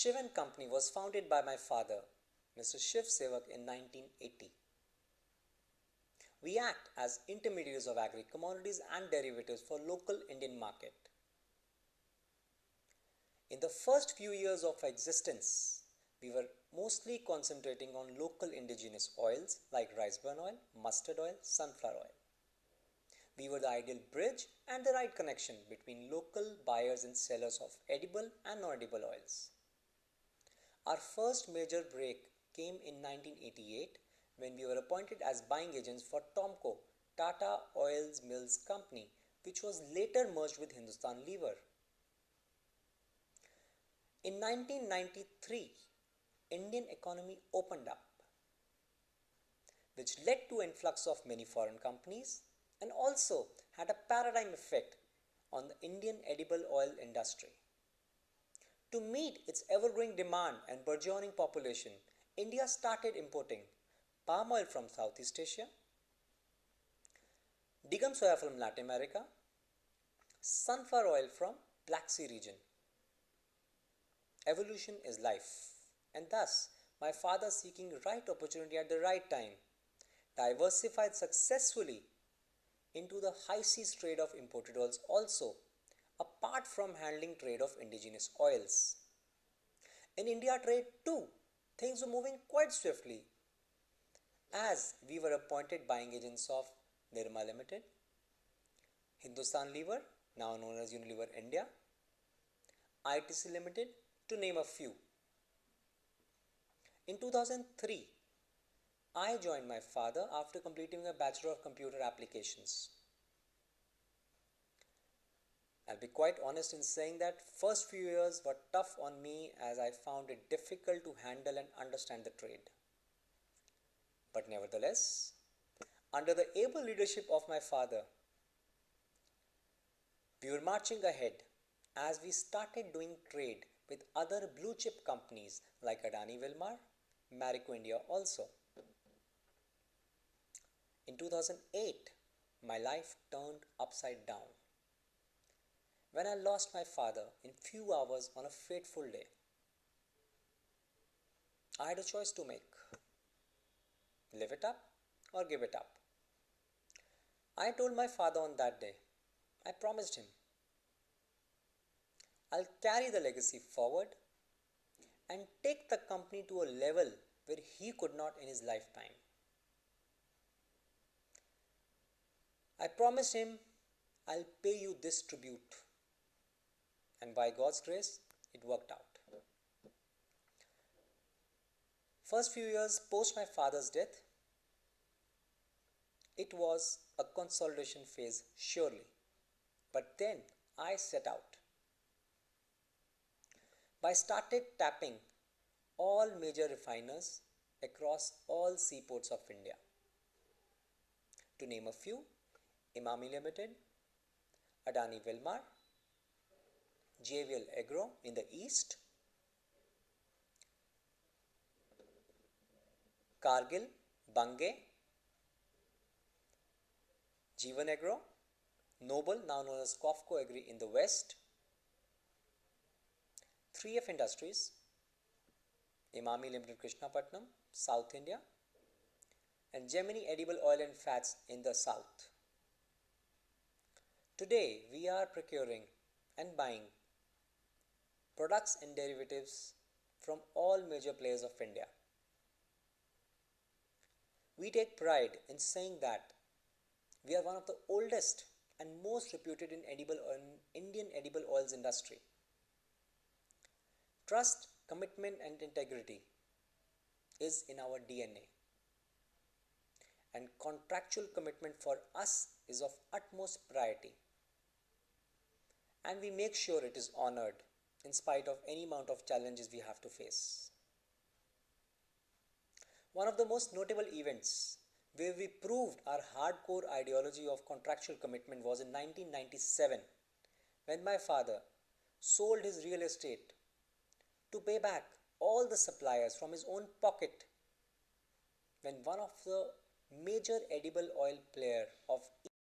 Shiv and Company was founded by my father, Mr. Shiv Sewak, in 1980. We act as intermediaries of agri-commodities and derivatives for local Indian market. In the first few years of existence, we were mostly concentrating on local indigenous oils like rice bran oil, mustard oil, sunflower oil. We were the ideal bridge and the right connection between local buyers and sellers of edible and non-edible oils. Our first major break came in 1988 when we were appointed as buying agents for Tomco, Tata Oils Mills Company, which was later merged with Hindustan Lever. In 1993, Indian economy opened up, which led to influx of many foreign companies and also had a paradigm effect on the Indian edible oil industry. To meet its ever-growing demand and burgeoning population, India started importing palm oil from Southeast Asia, Digam soya from Latin America, sunflower oil from Black Sea region. Evolution is life, and thus my father, seeking right opportunity at the right time, diversified successfully into the high seas trade of imported oils also, apart from handling trade of indigenous oils. In India trade too, things were moving quite swiftly as we were appointed buying agents of Nirma Limited, Hindustan Lever, now known as Unilever India, ITC Limited, to name a few. In 2003, I joined my father after completing a Bachelor of Computer Applications. I'll be quite honest in saying that first few years were tough on me as I found it difficult to handle and understand the trade. But nevertheless, under the able leadership of my father, we were marching ahead as we started doing trade with other blue chip companies like Adani Wilmar, Marico India also. In 2008, my life turned upside down when I lost my father in few hours on a fateful day. I had a choice to make: live it up or give it up. I told my father on that day, I promised him, I'll carry the legacy forward and take the company to a level where he could not in his lifetime. I promised him, I'll pay you this tribute. And by God's grace, it worked out. First few years post my father's death, it was a consolidation phase surely. But then I set out. I started tapping all major refiners across all seaports of India. To name a few: Imami Limited, Adani Wilmar, JVL Agro in the east, Cargill, Bangay, Jeevan Agro, Noble, now known as Kofco Agri in the west, 3F Industries, Imami Limited Krishnapatnam, South India, and Gemini Edible Oil and Fats in the south. Today, we are procuring and buying products and derivatives from all major players of India. We take pride in saying that we are one of the oldest and most reputed in Indian edible oils industry. Trust, commitment and integrity is in our DNA. And contractual commitment for us is of utmost priority. And we make sure it is honored in spite of any amount of challenges we have to face. One of the most notable events where we proved our hardcore ideology of contractual commitment was in 1997 when my father sold his real estate to pay back all the suppliers from his own pocket when one of the major edible oil player of